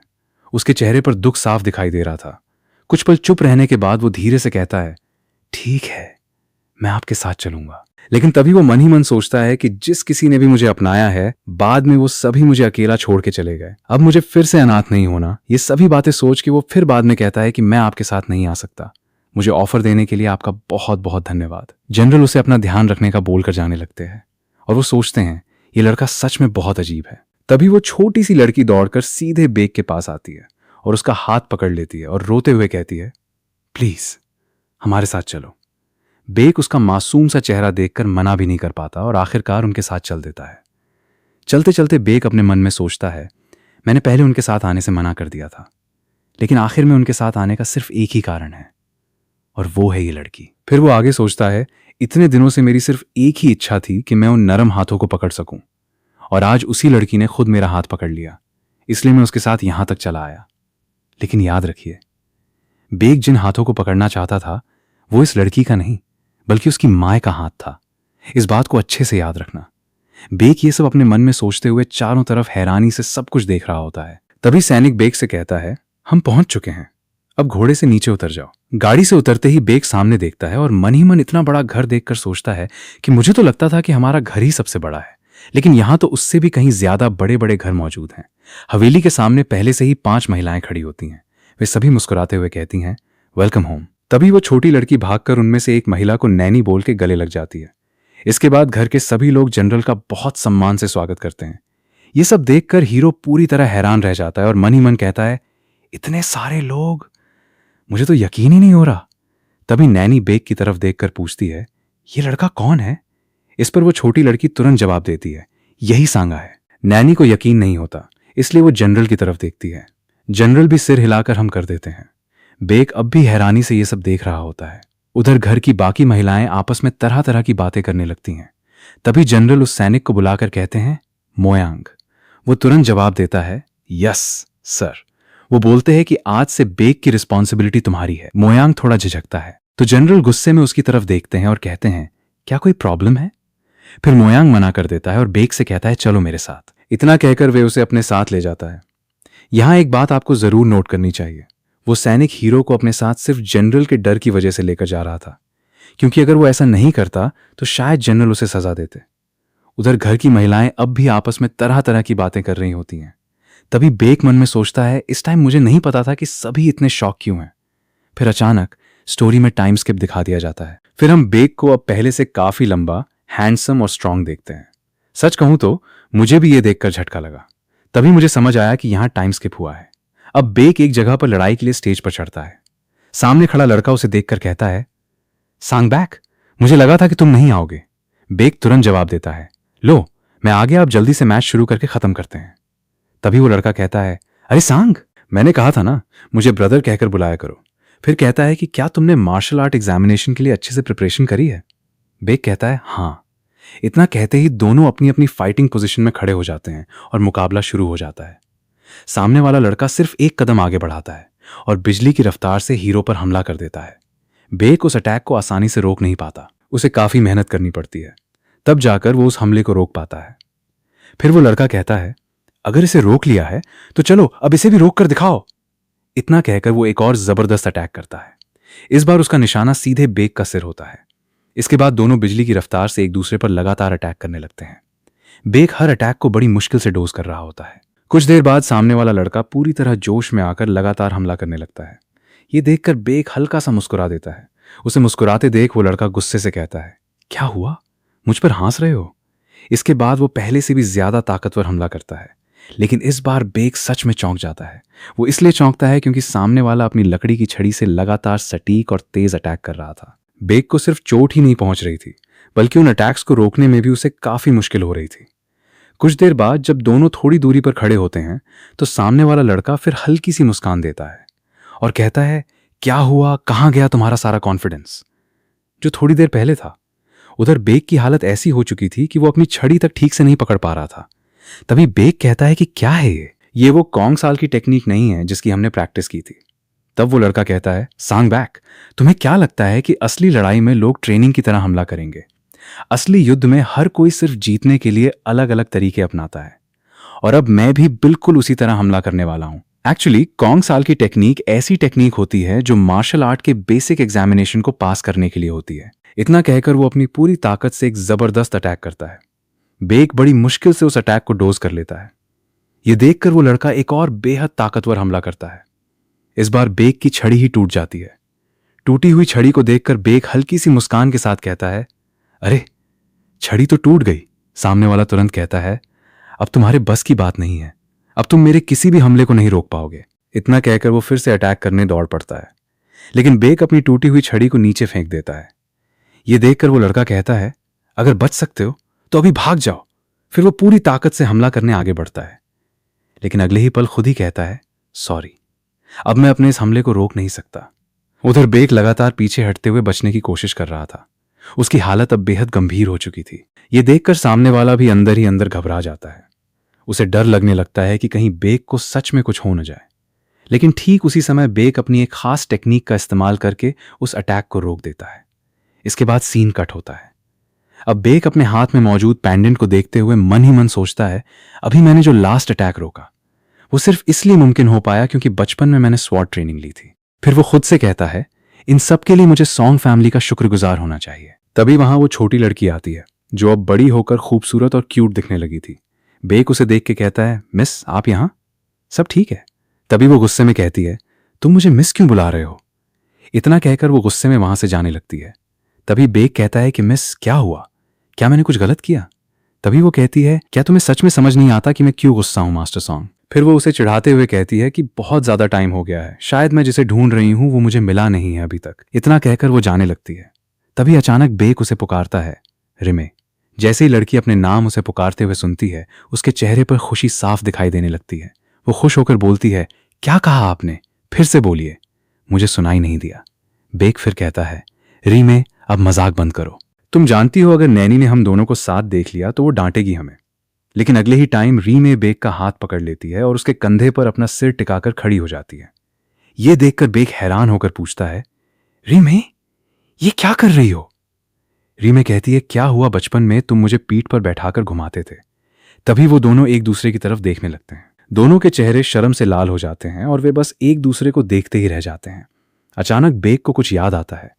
उसके चेहरे पर दुख साफ दिखाई दे रहा था। कुछ पल चुप रहने के बाद वो धीरे से कहता है, ठीक है, मैं आपके साथ चलूंगा। लेकिन तभी वो मन ही मन सोचता है कि जिस किसी ने भी मुझे अपनाया है बाद में वो सभी मुझे अकेला छोड़ के चले गए। अब मुझे फिर से अनाथ नहीं होना। ये सभी बातें सोच के वो फिर बाद में कहता है कि मैं आपके साथ नहीं आ सकता। मुझे ऑफर देने के लिए आपका बहुत बहुत धन्यवाद। जनरल उसे अपना ध्यान रखने का बोलकर जाने लगते हैं और वो सोचते हैं ये लड़का सच में बहुत अजीब है। तभी वो छोटी सी लड़की दौड़कर सीधे बेक के पास आती है और उसका हाथ पकड़ लेती है और रोते हुए कहती है, प्लीज हमारे साथ चलो। बेक उसका मासूम सा चेहरा देखकर मना भी नहीं कर पाता और आखिरकार उनके साथ चल देता है। चलते चलते बेक अपने मन में सोचता है, मैंने पहले उनके साथ आने से मना कर दिया था, लेकिन आखिर में उनके साथ आने का सिर्फ एक ही कारण है और वो है ये लड़की। फिर वो आगे सोचता है, इतने दिनों से मेरी सिर्फ एक ही इच्छा थी कि मैं उन नरम हाथों को पकड़ सकूं, और आज उसी लड़की ने खुद मेरा हाथ पकड़ लिया, इसलिए मैं उसके साथ यहां तक चला आया। लेकिन याद रखिए, बेक जिन हाथों को पकड़ना चाहता था वो इस लड़की का नहीं बल्कि उसकी मां का हाथ था। इस बात को अच्छे से याद रखना। बेक ये सब अपने मन में सोचते हुए चारों तरफ हैरानी से सब कुछ देख रहा होता है। तभी सैनिक बेक से कहता है, हम पहुंच चुके हैं, अब घोड़े से नीचे उतर जाओ। गाड़ी से उतरते ही बेक सामने देखता है और मन ही मन इतना बड़ा घर देखकर सोचता है कि मुझे तो लगता था कि हमारा घर ही सबसे बड़ा है, लेकिन यहां तो उससे भी कहीं ज्यादा बड़े बड़े घर मौजूद हैं। हवेली के सामने पहले से ही 5 महिलाएं खड़ी होती हैं। वे सभी मुस्कुराते हुए कहती हैं, वेलकम होम। तभी वो छोटी लड़की भागकर उनमें से एक महिला को नैनी बोल के गले लग जाती है। इसके बाद घर के सभी लोग जनरल का बहुत सम्मान से स्वागत करते हैं। ये सब देखकर हीरो पूरी तरह हैरान रह जाता है और मन ही मन कहता है, इतने सारे लोग, मुझे तो यकीन ही नहीं हो रहा। तभी नैनी बेक की तरफ देखकर पूछती है, ये लड़का कौन है? इस पर वो छोटी लड़की तुरंत जवाब देती है, यही सांगा है। नैनी को यकीन नहीं होता, इसलिए वो जनरल की तरफ देखती है। जनरल भी सिर हिलाकर हम कर देते हैं। बेक अब भी हैरानी से ये सब देख रहा होता है। उधर घर की बाकी महिलाएं आपस में तरह तरह की बातें करने लगती हैं। तभी जनरल उस सैनिक को बुलाकर कहते हैं, मोयांग। वो तुरंत जवाब देता है, यस सर। वो बोलते हैं कि आज से बेक की रिस्पॉन्सिबिलिटी तुम्हारी है। मोयांग थोड़ा झिझकता है, तो जनरल गुस्से में उसकी तरफ देखते हैं और कहते हैं, क्या कोई प्रॉब्लम है? फिर मोयांग मना कर देता है और बेक से कहता है, चलो मेरे साथ। इतना कहकर वे उसे अपने साथ ले जाता है। यहां एक बात आपको जरूर नोट करनी चाहिए, वो सैनिक हीरो को अपने साथ सिर्फ जनरल के डर की वजह से लेकर जा रहा था, क्योंकि अगर वो ऐसा नहीं करता तो शायद जनरल उसे सजा देते। उधर घर की महिलाएं अब भी आपस में तरह तरह की बातें कर रही होती हैं। तभी बेक मन में सोचता है, इस टाइम मुझे नहीं पता था कि सभी इतने शॉक क्यों हैं। फिर अचानक स्टोरी में टाइम स्किप दिखा दिया जाता है। फिर हम बेक को अब पहले से काफी लंबा, हैंडसम और स्ट्रांग देखते हैं। सच कहूं तो मुझे भी ये देखकर झटका लगा। तभी मुझे समझ आया कि यहां टाइम स्किप हुआ है। अब बेक एक जगह पर लड़ाई के लिए स्टेज पर चढ़ता है। सामने खड़ा लड़का उसे देखकर कहता है, सांगबैक, मुझे लगा था कि तुम नहीं आओगे। बेक तुरंत जवाब देता है, लो मैं आ गया, अब जल्दी से मैच शुरू करके खत्म करते हैं। तभी वो लड़का कहता है, अरे सांग, मैंने कहा था ना मुझे ब्रदर कहकर बुलाया करो। फिर कहता है कि क्या तुमने मार्शल आर्ट एग्जामिनेशन के लिए अच्छे से प्रिपरेशन करी है? बेक कहता है, हाँ। इतना कहते ही दोनों अपनी अपनी फाइटिंग पोजीशन में खड़े हो जाते हैं और मुकाबला शुरू हो जाता है। सामने वाला लड़का सिर्फ एक कदम आगे बढ़ाता है और बिजली की रफ्तार से हीरो पर हमला कर देता है। बेक उस अटैक को आसानी से रोक नहीं पाता, उसे काफी मेहनत करनी पड़ती है, तब जाकर वो उस हमले को रोक पाता है। फिर वो लड़का कहता है, अगर इसे रोक लिया है तो चलो अब इसे भी रोक कर दिखाओ। इतना कहकर वो एक और जबरदस्त अटैक करता है। इस बार उसका निशाना सीधे बेक का सिर होता है। इसके बाद दोनों बिजली की रफ्तार से एक दूसरे पर लगातार अटैक करने लगते हैं। बेक हर अटैक को बड़ी मुश्किल से डोज कर रहा होता है। कुछ देर बाद सामने वाला लड़का पूरी तरह जोश में आकर लगातार हमला करने लगता है। ये देखकर बेक हल्का सा मुस्कुरा देता है। उसे मुस्कुराते देख वो लड़का गुस्से से कहता है, क्या हुआ, मुझ पर हंस रहे हो? इसके बाद वो पहले से भी ज्यादा ताकतवर हमला करता है, लेकिन इस बार बेक सच में चौंक जाता है। वो इसलिए चौंकता है क्योंकि सामने वाला अपनी लकड़ी की छड़ी से लगातार सटीक और तेज अटैक कर रहा था। बेक को सिर्फ चोट ही नहीं पहुंच रही थी, बल्कि उन अटैक्स को रोकने में भी उसे काफी मुश्किल हो रही थी। कुछ देर बाद जब दोनों थोड़ी दूरी पर खड़े होते हैं तो सामने वाला लड़का फिर हल्की सी मुस्कान देता है और कहता है, क्या हुआ, कहां गया तुम्हारा सारा कॉन्फिडेंस जो थोड़ी देर पहले था? उधर बेक की हालत ऐसी हो चुकी थी कि वो अपनी छड़ी तक ठीक से नहीं पकड़ पा रहा था। तभी बेक कहता है कि क्या है ये वो कॉन्ग साल की टेक्निक नहीं है जिसकी हमने प्रैक्टिस की थी। तब वो लड़का कहता है, सांगबैक, तुम्हें क्या लगता है कि असली लड़ाई में लोग ट्रेनिंग की तरह हमला करेंगे? असली युद्ध में हर कोई सिर्फ जीतने के लिए अलग अलग तरीके अपनाता है, और अब मैं भी बिल्कुल उसी तरह हमला करने वाला हूं। एक्चुअली कॉन्ग साल की टेक्निक ऐसी टेक्निक होती है जो मार्शल आर्ट के बेसिक एग्जामिनेशन को पास करने के लिए होती है। इतना कहकर वो अपनी पूरी ताकत से एक जबरदस्त अटैक करता है। बेक बड़ी मुश्किल से उस अटैक को डोज कर लेता है। यह देखकर वो लड़का एक और बेहद ताकतवर हमला करता है। इस बार बेक की छड़ी ही टूट जाती है। टूटी हुई छड़ी को देखकर बेक हल्की सी मुस्कान के साथ कहता है, अरे छड़ी तो टूट गई। सामने वाला तुरंत कहता है, अब तुम्हारे बस की बात नहीं है, अब तुम मेरे किसी भी हमले को नहीं रोक पाओगे। इतना कहकर वो फिर से अटैक करने दौड़ पड़ता है, लेकिन बेक अपनी टूटी हुई छड़ी को नीचे फेंक देता है। यह देखकर वो लड़का कहता है, अगर बच सकते हो तो अभी भाग जाओ। फिर वो पूरी ताकत से हमला करने आगे बढ़ता है, लेकिन अगले ही पल खुद ही कहता है, सॉरी, अब मैं अपने इस हमले को रोक नहीं सकता। उधर बेक लगातार पीछे हटते हुए बचने की कोशिश कर रहा था। उसकी हालत अब बेहद गंभीर हो चुकी थी। यह देखकर सामने वाला भी अंदर ही अंदर घबरा जाता है। उसे डर लगने लगता है कि कहीं बेक को सच में कुछ हो न जाए। लेकिन ठीक उसी समय बेक अपनी एक खास टेक्निक का इस्तेमाल करके उस अटैक को रोक देता है। इसके बाद सीन कट होता है। अब बेक अपने हाथ में मौजूद पेंडेंट को देखते हुए मन ही मन सोचता है, अभी मैंने जो लास्ट अटैक रोका वो सिर्फ इसलिए मुमकिन हो पाया क्योंकि बचपन में मैंने स्वॉट ट्रेनिंग ली थी। फिर वो खुद से कहता है, इन सब के लिए मुझे सॉन्ग फैमिली का शुक्रगुजार होना चाहिए। तभी वहां वो छोटी लड़की आती है जो अब बड़ी होकर खूबसूरत और क्यूट दिखने लगी थी। बेक उसे देख के कहता है, मिस आप यहां, सब ठीक है? तभी वो गुस्से में कहती है, तुम मुझे मिस क्यों बुला रहे हो? इतना कहकर वो गुस्से में वहां से जाने लगती है। तभी बेक कहता है कि मिस क्या हुआ, क्या मैंने कुछ गलत किया? तभी वो कहती है, क्या तुम्हें सच में समझ नहीं आता कि मैं क्यों गुस्सा हूं मास्टर सॉन्ग? फिर वो उसे चिढ़ाते हुए कहती है कि बहुत ज्यादा टाइम हो गया है, शायद मैं जिसे ढूंढ रही हूं वो मुझे मिला नहीं है अभी तक। इतना कहकर वो जाने लगती है। तभी अचानक बेक उसे पुकारता है, रिमे। जैसे ही लड़की अपने नाम उसे पुकारते हुए सुनती है, उसके चेहरे पर खुशी साफ दिखाई देने लगती है। वो खुश होकर बोलती है, क्या कहा आपने? फिर से बोलिए। मुझे सुनाई नहीं दिया। बेक फिर कहता है, रीमे अब मजाक बंद करो। तुम जानती हो अगर नैनी ने हम दोनों को साथ देख लिया तो वो डांटेगी हमें। लेकिन अगले ही टाइम रीमे बेक का हाथ पकड़ लेती है और उसके कंधे पर अपना सिर टिकाकर खड़ी हो जाती है। ये देखकर बेक हैरान होकर पूछता है, रीमे ये क्या कर रही हो? रीमे कहती है, क्या हुआ बचपन में तुम मुझे पीठ पर बैठाकर घुमाते थे। तभी वो दोनों एक दूसरे की तरफ देखने लगते हैं। दोनों के चेहरे शर्म से लाल हो जाते हैं और वे बस एक दूसरे को देखते ही रह जाते हैं। अचानक बेक को कुछ याद आता है।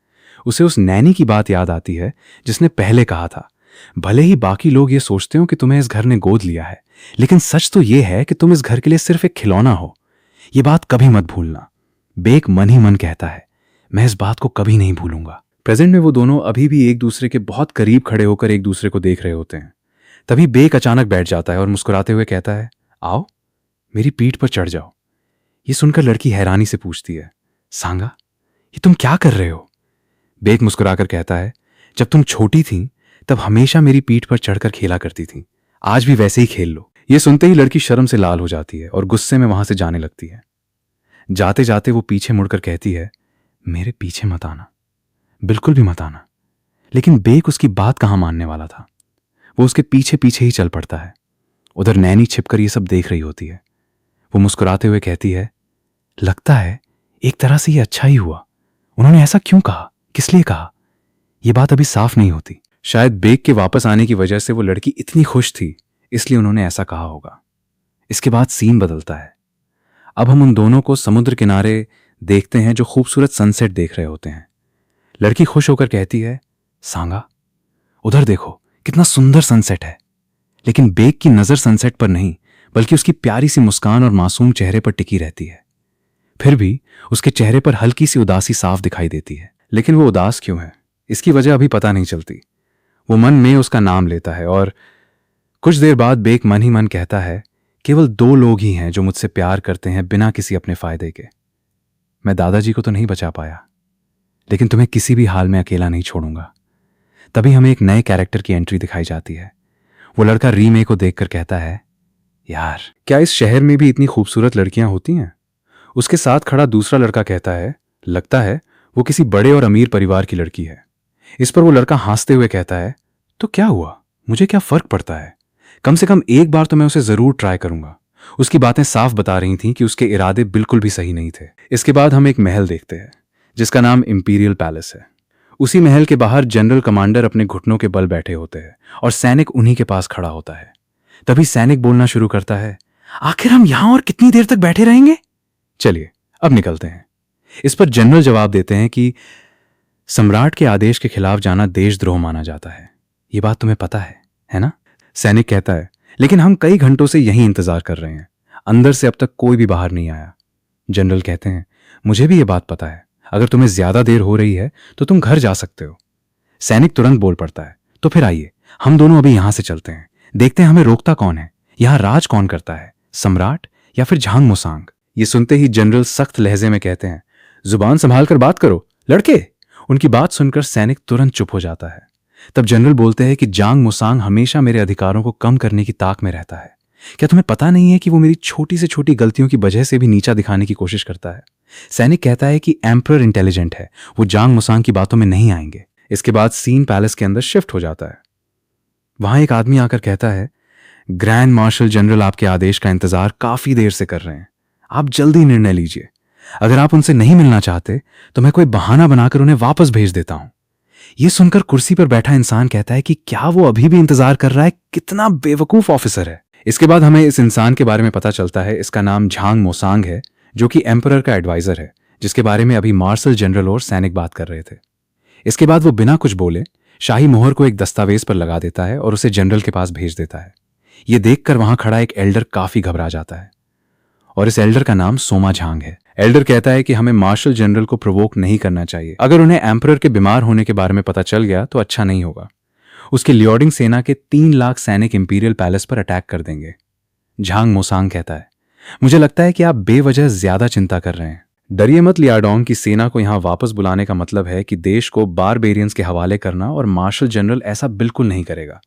उसे उस नैनी की बात याद आती है जिसने पहले कहा था, भले ही बाकी लोग ये सोचते हो कि तुम्हें इस घर ने गोद लिया है, लेकिन सच तो ये है कि तुम इस घर के लिए सिर्फ एक खिलौना हो। ये बात कभी मत भूलना। बेक मन ही मन कहता है, मैं इस बात को कभी नहीं भूलूंगा। प्रेजेंट में वो दोनों अभी भी एक दूसरे के बहुत करीब खड़े होकर एक दूसरे को देख रहे होते हैं। तभी बेक अचानक बैठ जाता है और मुस्कुराते हुए कहता है, आओ मेरी पीठ पर चढ़ जाओ। ये सुनकर लड़की हैरानी से पूछती है, सांगा ये तुम क्या कर रहे हो? बेक मुस्कुराकर कहता है, जब तुम छोटी थी तब हमेशा मेरी पीठ पर चढ़कर खेला करती थी, आज भी वैसे ही खेल लो। ये सुनते ही लड़की शर्म से लाल हो जाती है और गुस्से में वहां से जाने लगती है। जाते जाते वो पीछे मुड़कर कहती है, मेरे पीछे मत आना, बिल्कुल भी मत आना। लेकिन बेक उसकी बात कहां मानने वाला था। वो उसके पीछे पीछे ही चल पड़ता है। उधर नैनी छिपकर ये सब देख रही होती है। वो मुस्कुराते हुए कहती है, लगता है एक तरह से ये अच्छा ही हुआ। उन्होंने ऐसा क्यों कहा, किस लिए कहा, यह बात अभी साफ नहीं होती। शायद बेक के वापस आने की वजह से वो लड़की इतनी खुश थी, इसलिए उन्होंने ऐसा कहा होगा। इसके बाद सीन बदलता है। अब हम उन दोनों को समुद्र किनारे देखते हैं जो खूबसूरत सनसेट देख रहे होते हैं। लड़की खुश होकर कहती है, सांगा उधर देखो कितना सुंदर सनसेट है। लेकिन बेक की नजर सनसेट पर नहीं बल्कि उसकी प्यारी सी मुस्कान और मासूम चेहरे पर टिकी रहती है। फिर भी उसके चेहरे पर हल्की सी उदासी साफ दिखाई देती है। लेकिन वो उदास क्यों है, इसकी वजह अभी पता नहीं चलती। वो मन में उसका नाम लेता है और कुछ देर बाद बेक मन ही मन कहता है, केवल 2 लोग ही हैं जो मुझसे प्यार करते हैं बिना किसी अपने फायदे के। मैं दादाजी को तो नहीं बचा पाया, लेकिन तुम्हें किसी भी हाल में अकेला नहीं छोड़ूंगा। तभी हमें एक नए कैरेक्टर की एंट्री दिखाई जाती है। वो लड़का रीमे को देखकर कहता है, यार क्या इस शहर में भी इतनी खूबसूरत लड़कियां होती हैं? उसके साथ खड़ा दूसरा लड़का कहता है, लगता है वो किसी बड़े और अमीर परिवार की लड़की है। इस पर वो लड़का हंसते हुए कहता है, तो क्या हुआ, मुझे क्या फर्क पड़ता है, कम से कम एक बार तो मैं उसे जरूर ट्राई करूंगा। उसकी बातें साफ बता रही थीं कि उसके इरादे बिल्कुल भी सही नहीं थे। इसके बाद हम एक महल देखते हैं जिसका नाम इंपीरियल पैलेस है। उसी महल के बाहर जनरल कमांडर अपने घुटनों के बल बैठे होते हैं और सैनिक उन्हीं के पास खड़ा होता है। तभी सैनिक बोलना शुरू करता है, आखिर हम यहां और कितनी देर तक बैठे रहेंगे? चलिए अब निकलते हैं। इस पर जनरल जवाब देते हैं कि सम्राट के आदेश के खिलाफ जाना देशद्रोह माना जाता है। ये बात तुम्हें पता है ना? सैनिक कहता है, लेकिन हम कई घंटों से यहीं इंतजार कर रहे हैं, अंदर से अब तक कोई भी बाहर नहीं आया। जनरल कहते हैं, मुझे भी ये बात पता है, अगर तुम्हें ज्यादा देर हो रही है तो तुम घर जा सकते हो। सैनिक तुरंत बोल पड़ता है, तो फिर आइए हम दोनों अभी यहां से चलते हैं, देखते हैं हमें रोकता कौन है, यहां राज कौन करता है, सम्राट या फिर झांग मुसांग। ये सुनते ही जनरल सख्त लहजे में कहते हैं, जुबान संभाल कर बात करो लड़के। उनकी बात सुनकर सैनिक तुरंत चुप हो जाता है। तब जनरल बोलते हैं कि जांग मुसांग हमेशा मेरे अधिकारों को कम करने की ताक में रहता है। क्या तुम्हें पता नहीं है कि वो मेरी छोटी से छोटी गलतियों की वजह से भी नीचा दिखाने की कोशिश करता है? सैनिक कहता है कि एम्परर इंटेलिजेंट है, वो जांग मुसांग की बातों में नहीं आएंगे। इसके बाद सीन पैलेस के अंदर शिफ्ट हो जाता है। वहां एक आदमी आकर कहता है, ग्रैंड मार्शल जनरल आपके आदेश का इंतजार काफी देर से कर रहे हैं, आप जल्दी निर्णय लीजिए। अगर आप उनसे नहीं मिलना चाहते तो मैं कोई बहाना बनाकर उन्हें वापस भेज देता हूं। ये सुनकर कुर्सी पर बैठा इंसान कहता है कि क्या वो अभी भी इंतजार कर रहा है? कितना बेवकूफ ऑफिसर है। इसके बाद हमें इस इंसान के बारे में पता चलता है। इसका नाम झांग मोसांग है, जो कि एम्परर का एडवाइजर है, जिसके बारे में अभी मार्शल जनरल और सैनिक बात कर रहे थे। इसके बाद वो बिना कुछ बोले शाही मोहर को एक दस्तावेज पर लगा देता है और उसे जनरल के पास भेज देता है। ये देखकर वहां खड़ा एक एल्डर काफी घबरा जाता है और इस एल्डर का नाम सोमा झांग है। एल्डर कहता है कि हमें मार्शल जनरल को प्रोवोक नहीं करना चाहिए। अगर उन्हें एम्परर के बीमार होने के बारे में पता चल गया तो अच्छा नहीं होगा। उसके लियोडिंग सेना के 3 लाख सैनिक इंपीरियल पैलेस पर अटैक कर देंगे। झांग मोसांग कहता है, मुझे लगता है कि आप बेवजह ज्यादा चिंता कर रहे हैं। डरिए मत, लियाडोंग की सेना को यहां वापस बुलाने का मतलब है कि देश को बारबेरियंस के हवाले करना, और मार्शल जनरल ऐसा बिल्कुल नहीं करेगा।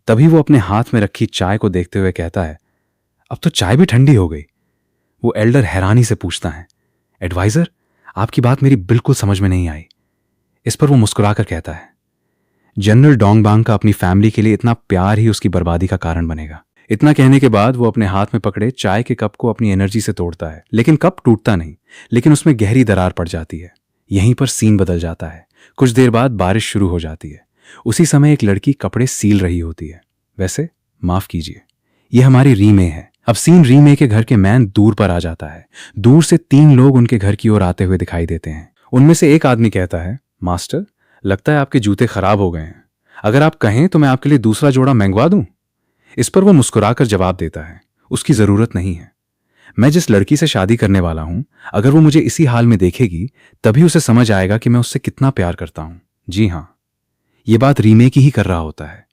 तभी वो अपने हाथ में रखी चाय को देखते हुए कहता है, अब तो चाय भी ठंडी हो गई। वो एल्डर हैरानी से पूछता है, एडवाइजर, आपकी बात मेरी बिल्कुल समझ में नहीं आई। इस पर वो मुस्कुराकर कहता है, जनरल डोंगबांग का अपनी फैमिली के लिए इतना प्यार ही उसकी बर्बादी का कारण बनेगा। इतना कहने के बाद वो अपने हाथ में पकड़े चाय के कप को अपनी एनर्जी से तोड़ता है, लेकिन कप टूटता नहीं, लेकिन उसमें गहरी दरार पड़ जाती है। यहीं पर सीन बदल जाता है। कुछ देर बाद बारिश शुरू हो जाती है। उसी समय एक लड़की कपड़े सील रही होती है। वैसे माफ कीजिए, ये हमारी रीमे है। अब सीन रीमे के घर के मैन दूर पर आ जाता है। दूर से 3 लोग उनके घर की ओर आते हुए दिखाई देते हैं। उनमें से एक आदमी कहता है, मास्टर, लगता है आपके जूते खराब हो गए हैं। अगर आप कहें तो मैं आपके लिए दूसरा जोड़ा मंगवा दूं। इस पर वो मुस्कुराकर जवाब देता है, उसकी जरूरत नहीं है। मैं जिस लड़की से शादी करने वाला हूं, अगर वो मुझे इसी हाल में देखेगी तभी उसे समझ आएगा कि मैं उससे कितना प्यार करता हूं। जी हां, ये बात रीमेक ही कर रहा होता है।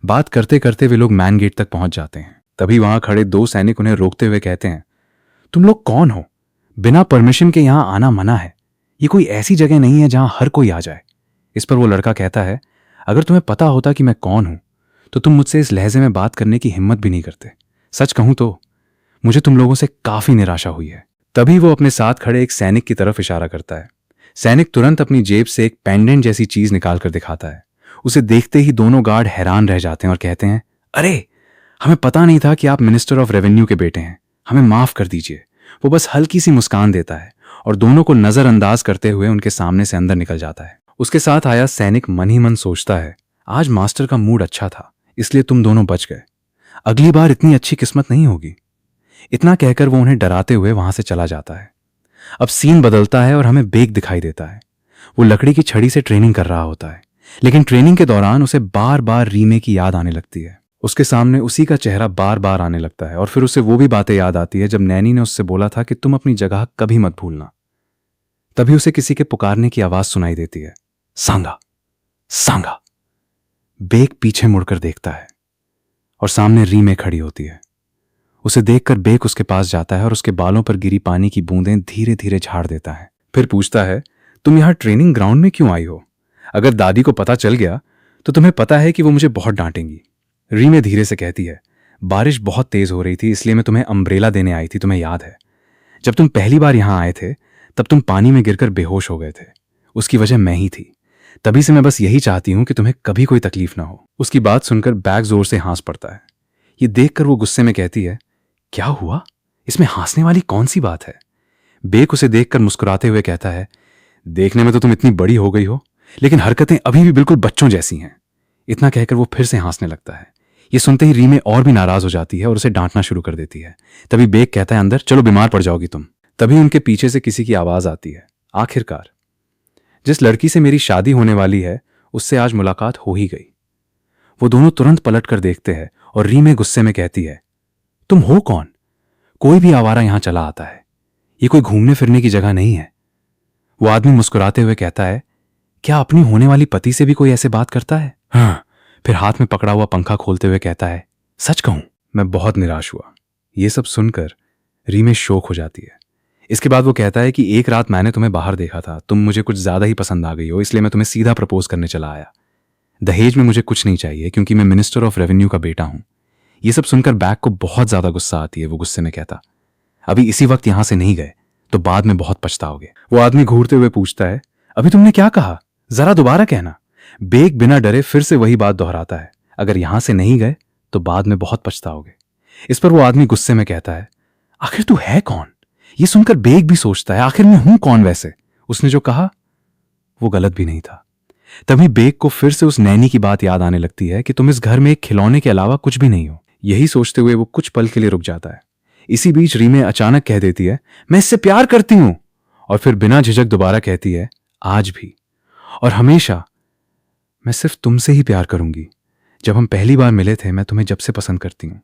बात करते करते वे लोग मैन गेट तक पहुंच जाते हैं। तभी वहां खड़े 2 सैनिक उन्हें रोकते हुए कहते हैं, तुम लोग कौन हो? बिना परमिशन के यहां आना मना है। ये कोई ऐसी जगह नहीं है जहां हर कोई आ जाए। इस पर वो लड़का कहता है, अगर तुम्हें पता होता कि मैं कौन हूं तो तुम मुझसे इस लहजे में बात करने की हिम्मत भी नहीं करते। सच कहूं तो मुझे तुम लोगों से काफी निराशा हुई है। तभी वो अपने साथ खड़े एक सैनिक की तरफ इशारा करता है। सैनिक तुरंत अपनी जेब से एक पेंडेंट जैसी चीज निकालकर दिखाता है। उसे देखते ही दोनों गार्ड हैरान रह जाते हैं और कहते हैं, अरे, हमें पता नहीं था कि आप मिनिस्टर ऑफ रेवेन्यू के बेटे हैं। हमें माफ कर दीजिए। वो बस हल्की सी मुस्कान देता है और दोनों को नजरअंदाज करते हुए उनके सामने से अंदर निकल जाता है। उसके साथ आया सैनिक मन ही मन सोचता है, आज मास्टर का मूड अच्छा था, इसलिए तुम दोनों बच गए। अगली बार इतनी अच्छी किस्मत नहीं होगी। इतना कहकर वो उन्हें डराते हुए वहां से चला जाता है। अब सीन बदलता है और हमें बेग दिखाई देता है। वो लकड़ी की छड़ी से ट्रेनिंग कर रहा होता है, लेकिन ट्रेनिंग के दौरान उसे बार बार रीमे की याद आने लगती है। उसके सामने उसी का चेहरा बार बार आने लगता है और फिर उसे वो भी बातें याद आती है जब नैनी ने उससे बोला था कि तुम अपनी जगह कभी मत भूलना। तभी उसे किसी के पुकारने की आवाज सुनाई देती है, सांगा, सांगा। बेग पीछे मुड़कर देखता है और सामने रीमे खड़ी होती है। उसे देखकर बेग उसके पास जाता है और उसके बालों पर गिरी पानी की बूंदें धीरे धीरे झाड़ देता है। फिर पूछता है, तुम यहां ट्रेनिंग ग्राउंड में क्यों आई हो? अगर दादी को पता चल गया तो तुम्हें पता है कि वो मुझे बहुत डांटेंगी। रीमे धीरे से कहती है, बारिश बहुत तेज हो रही थी, इसलिए मैं तुम्हें अम्ब्रेला देने आई थी। तुम्हें याद है जब तुम पहली बार यहां आए थे तब तुम पानी में गिरकर बेहोश हो गए थे। उसकी वजह मैं ही थी। तभी से मैं बस यही चाहती हूं कि तुम्हें कभी कोई तकलीफ ना हो। उसकी बात सुनकर बैग जोर से हंस पड़ता है। ये देखकर वो गुस्से में कहती है, क्या हुआ? इसमें हंसने वाली कौन सी बात है? बेक उसे देखकर मुस्कुराते हुए कहता है, देखने में तो तुम इतनी बड़ी हो गई हो, लेकिन हरकतें अभी भी बिल्कुल बच्चों जैसी हैं। इतना कहकर वो फिर से हंसने लगता है। ये सुनते ही रीमे और भी नाराज हो जाती है और उसे डांटना शुरू कर देती है। तभी बेक कहता है, अंदर चलो, बीमार पड़ जाओगी तुम। तभी उनके पीछे से किसी की आवाज आती है, आखिरकार जिस लड़की से मेरी शादी होने वाली है उससे आज मुलाकात हो ही गई। वो दोनों तुरंत पलट कर देखते हैं और रीमे गुस्से में कहती है, तुम हो कौन? कोई भी आवारा यहां चला आता है, ये कोई घूमने फिरने की जगह नहीं है। वो आदमी मुस्कुराते हुए कहता है, क्या अपनी होने वाली पति से भी कोई ऐसे बात करता है? हाँ। फिर हाथ में पकड़ा हुआ पंखा खोलते हुए कहता है, सच कहूं मैं बहुत निराश हुआ। ये सब सुनकर रीमे शोक हो जाती है। इसके बाद वो कहता है कि एक रात मैंने तुम्हें बाहर देखा था, तुम मुझे कुछ ज्यादा ही पसंद आ गई हो, इसलिए मैं तुम्हें सीधा प्रपोज करने चला आया। दहेज में मुझे कुछ नहीं चाहिए क्योंकि मैं मिनिस्टर ऑफ रेवेन्यू का बेटा हूं। ये सब सुनकर बैक को बहुत ज्यादा गुस्सा आती है। वो गुस्से में कहता, अभी इसी वक्त यहां से नहीं गए तो बाद में बहुत पछताओगे। वो आदमी घूरते हुए पूछता है, अभी तुमने क्या कहा? जरा दोबारा कहना। बेक बिना डरे फिर से वही बात दोहराता है, अगर यहां से नहीं गए तो बाद में बहुत पछताओगे। इस पर वो आदमी गुस्से में कहता है, आखिर तू है कौन? ये सुनकर बेक भी सोचता है, आखिर मैं हूं कौन? वैसे उसने जो कहा वो गलत भी नहीं था। तभी बेक को फिर से उस नैनी की बात याद आने लगती है कि तुम इस घर में एक खिलौने के अलावा कुछ भी नहीं हो। यही सोचते हुए वो कुछ पल के लिए रुक जाता है। इसी बीच रीमे अचानक कह देती है, मैं इससे प्यार करती हूं। और फिर बिना झिझक दोबारा कहती है, आज भी और हमेशा मैं सिर्फ तुमसे ही प्यार करूंगी। जब हम पहली बार मिले थे मैं तुम्हें जब से पसंद करती हूं।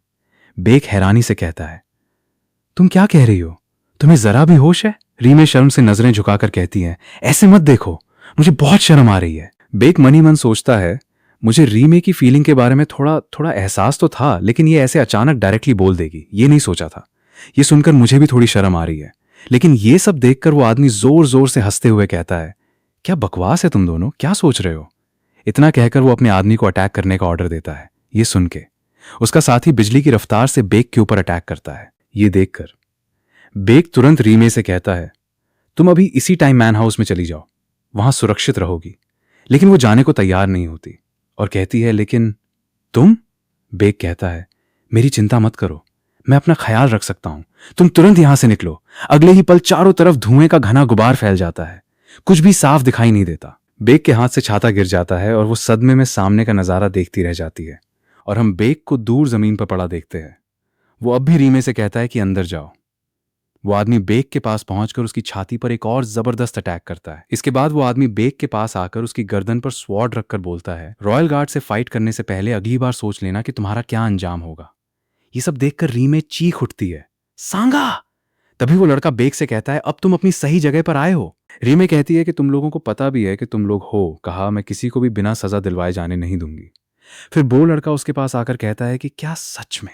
बेक हैरानी से कहता है, तुम क्या कह रही हो? तुम्हें जरा भी होश है? रीमे शर्म से नजरें झुकाकर कहती है, ऐसे मत देखो, मुझे बहुत शर्म आ रही है। बेक मनी मन सोचता है, मुझे रीमे की फीलिंग के बारे में थोड़ा थोड़ा एहसास तो था, लेकिन ये ऐसे अचानक डायरेक्टली बोल देगी ये नहीं सोचा था। ये सुनकर मुझे भी थोड़ी शर्म आ रही है। लेकिन ये सब देखकर वो आदमी जोर जोर से हंसते हुए कहता है, क्या बकवास है तुम दोनों, क्या सोच रहे हो? इतना कहकर वो अपने आदमी को अटैक करने का ऑर्डर देता है। ये सुन के उसका साथी बिजली की रफ्तार से बेक के ऊपर अटैक करता है। ये देखकर बेक तुरंत रीमे से कहता है, तुम अभी इसी टाइम मैन हाउस में चली जाओ, वहां सुरक्षित रहोगी। लेकिन वो जाने को तैयार नहीं होती और कहती है, लेकिन तुम? बेक कहता है, मेरी चिंता मत करो, मैं अपना ख्याल रख सकता हूं। तुम तुरंत यहां से निकलो। अगले ही पल चारों तरफ धुएं का घना गुबार फैल जाता है। कुछ भी साफ दिखाई नहीं देता। बेक के हाथ से छाता गिर जाता है और वो सदमे में सामने का नजारा देखती रह जाती है। और हम बेक को दूर जमीन पर पड़ा देखते हैं। वो अब भी रीमे से कहता है कि अंदर जाओ। वो आदमी बेक के पास पहुंचकर उसकी छाती पर एक और जबरदस्त अटैक करता है। इसके बाद वो आदमी बेक के पास आकर उसकी गर्दन पर स्वॉर्ड रखकर बोलता है, रॉयल गार्ड से फाइट करने से पहले अगली बार सोच लेना कि तुम्हारा क्या अंजाम होगा। ये सब देखकर रीमे चीख उठती है, सांगा। तभी वो लड़का बेक से कहता है, अब तुम अपनी सही जगह पर आए हो। रीमे कहती है कि तुम लोगों को पता भी है कि तुम लोग हो, कहा मैं किसी को भी बिना सजा दिलवाए जाने नहीं दूंगी। फिर वो लड़का उसके पास आकर कहता है कि क्या सच में,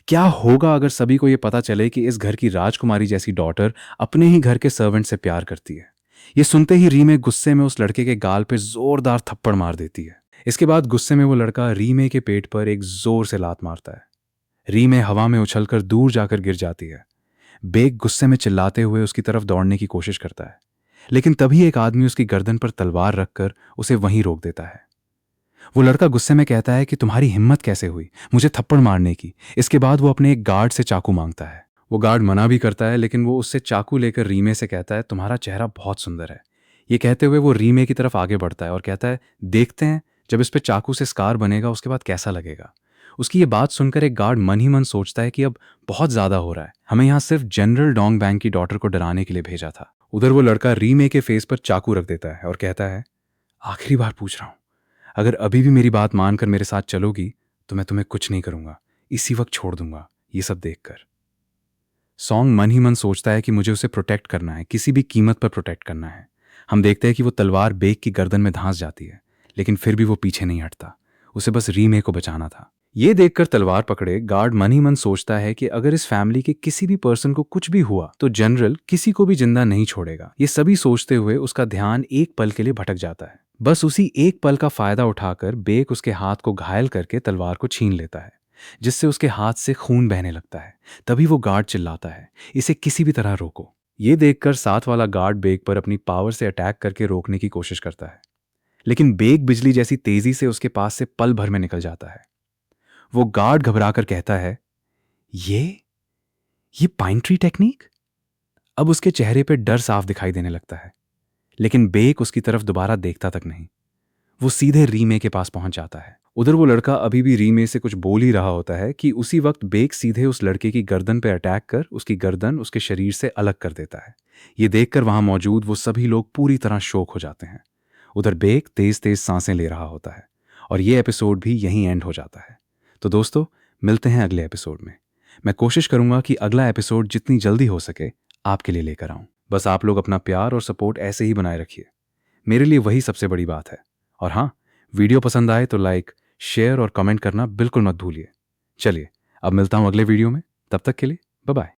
क्या होगा अगर सभी को यह पता चले कि इस घर की राजकुमारी जैसी डॉटर अपने ही घर के सर्वेंट से प्यार करती है। ये सुनते ही रीमे गुस्से में उस लड़के के गाल पे जोरदार थप्पड़ मार देती है। इसके बाद गुस्से में वो लड़का रीमे के पेट पर एक जोर से लात मारता है। रीमे हवा में उछलकर दूर जाकर गिर जाती है। बेक गुस्से में चिल्लाते हुए उसकी तरफ दौड़ने की कोशिश करता है, लेकिन तभी एक आदमी उसकी गर्दन पर तलवार रखकर उसे वहीं रोक देता है। वो लड़का गुस्से में कहता है कि तुम्हारी हिम्मत कैसे हुई मुझे थप्पड़ मारने की। इसके बाद वो अपने एक गार्ड से चाकू मांगता है। वो गार्ड मना भी करता है, लेकिन वो उससे चाकू लेकर रीमे से कहता है, तुम्हारा चेहरा बहुत सुंदर है। ये कहते हुए वो रीमे की तरफ आगे बढ़ता है और कहता है, देखते हैं जब इस पे चाकू से स्कार बनेगा उसके बाद कैसा लगेगा। उसकी ये बात सुनकर एक गार्ड मन ही मन सोचता है कि अब बहुत ज्यादा हो रहा है, हमें यहाँ सिर्फ जनरल डोंग बैंक की डॉटर को डराने के लिए भेजा था। उधर वो लड़का रीमे के फेस पर चाकू रख देता है और कहता है, आखिरी बार पूछ रहा हूं, अगर अभी भी मेरी बात मानकर मेरे साथ चलोगी तो मैं तुम्हें कुछ नहीं करूंगा, इसी वक्त छोड़ दूंगा। ये सब देखकर सॉन्ग मन ही मन सोचता है कि मुझे उसे प्रोटेक्ट करना है, किसी भी कीमत पर प्रोटेक्ट करना है। हम देखते हैं कि वो तलवार बेक की गर्दन में धंस जाती है, लेकिन फिर भी वो पीछे नहीं हटता। उसे बस रीमे को बचाना था। ये देखकर तलवार पकड़े गार्ड मन ही मन सोचता है कि अगर इस फैमिली के किसी भी पर्सन को कुछ भी हुआ तो जनरल किसी को भी जिंदा नहीं छोड़ेगा। ये सभी सोचते हुए उसका ध्यान एक पल के लिए भटक जाता है। बस उसी एक पल का फायदा उठाकर बेक उसके हाथ को घायल करके तलवार को छीन लेता है, जिससे उसके हाथ से खून बहने लगता है। तभी वो गार्ड चिल्लाता है, इसे किसी भी तरह रोको। ये देखकर साथ वाला गार्ड बेक पर अपनी पावर से अटैक करके रोकने की कोशिश करता है, लेकिन बेक बिजली जैसी तेजी से उसके पास से पल भर में निकल जाता है। वो गार्ड घबराकर कहता है, ये पाइन ट्री टेक्निक? अब उसके चेहरे पर डर साफ दिखाई देने लगता है, लेकिन बेक उसकी तरफ दोबारा देखता तक नहीं। वो सीधे रीमे के पास पहुंच जाता है। उधर वो लड़का अभी भी रीमे से कुछ बोल ही रहा होता है कि उसी वक्त बेक सीधे उस लड़के की गर्दन पर अटैक कर उसकी गर्दन उसके शरीर से अलग कर देता है। ये देखकर वहां मौजूद वो सभी लोग पूरी तरह शॉक हो जाते हैं। उधर बेक तेज तेज सांसें ले रहा होता है और ये एपिसोड भी यहीं एंड हो जाता है। तो दोस्तों, मिलते हैं अगले एपिसोड में। मैं कोशिश करूंगा कि अगला एपिसोड जितनी जल्दी हो सके आपके लिए लेकर आऊं। बस आप लोग अपना प्यार और सपोर्ट ऐसे ही बनाए रखिए, मेरे लिए वही सबसे बड़ी बात है। और हाँ, वीडियो पसंद आए तो लाइक, शेयर और कमेंट करना बिल्कुल मत भूलिए। चलिए, अब मिलता हूं अगले वीडियो में। तब तक के लिए बाय बाय।